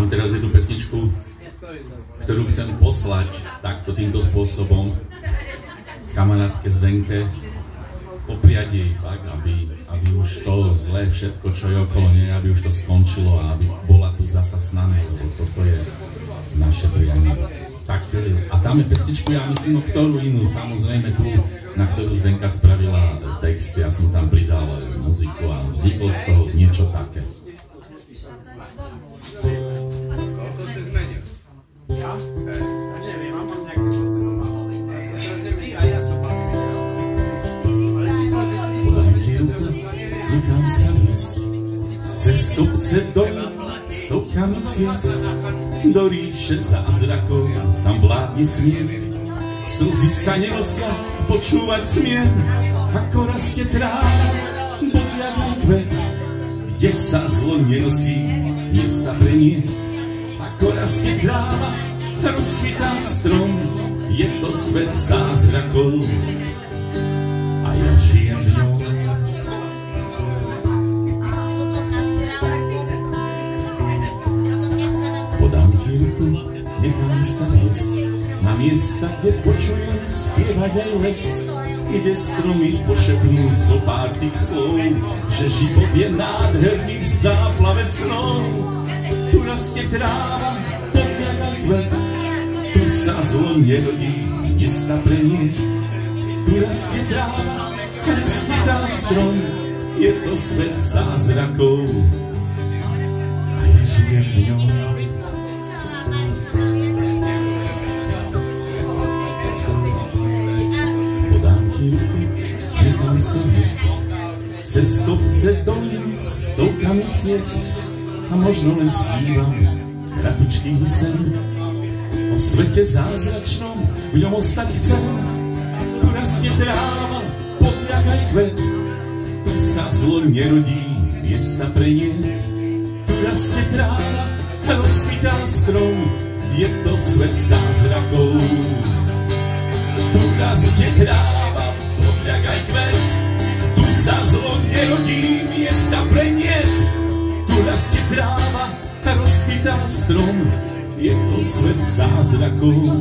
Mám teraz jednu pesničku, ktorú chcem poslať takto týmto spôsobom kamarátke Zdenke, popriať jej fakt, aby už to zlé všetko, čo je okolo nej, aby už to skončilo a aby bola tu zasa s nami, lebo toto je naše prianie. Tak, a tam je pesničku, ja myslím, o ktorú inú, samozrejme tu, na ktorú Zdenka spravila text, ja som tam pridal muziku a vzniklo z toho niečo také. Podám ti ruku, nechám sa viesť, cez kopce dolů, stovkami ciest, do ríše zázrakov, tam vládne smiech. Slzy sa nenosia, počúvať smiem, ako rastie tráva, bodľavý kvet, kde sa zlo nenosí, miesta pre nie. Ako rastie tráva, rozkvitá strom, je to svet zázrakov a ja žijem v ňom. Podám ti ruku, nechám sa viesť na miesta, kde počujem spievať aj les, kde stromy pošepnú zo pár tých slov, že život je nádherný v záplave snov. Tu rastie tráva, podľak aj kvet, tu sa zlo nerodí, miesta pre nie. Tu rastie tráva, rozkvitá strom, je to svet zázrakov a ja žijem v ňom. Nechám sa viesť cez kopce dolů, stovkami ciest a možno len snívam kratičký sen o svete zázračnom, v ňom ostať chcem. Tu rastie tráva, podľak aj kvet, tu sa zlo nerodí, miesta pre niet. Tu rastie tráva, rozkvitá strom, je to svet zázrakov. Tu rastie tráva, podľak aj kvet, tu sa zlo nerodí, miesta pre niet. Tu rastie tráva, rozkvitá strom, je to svet zázrakov.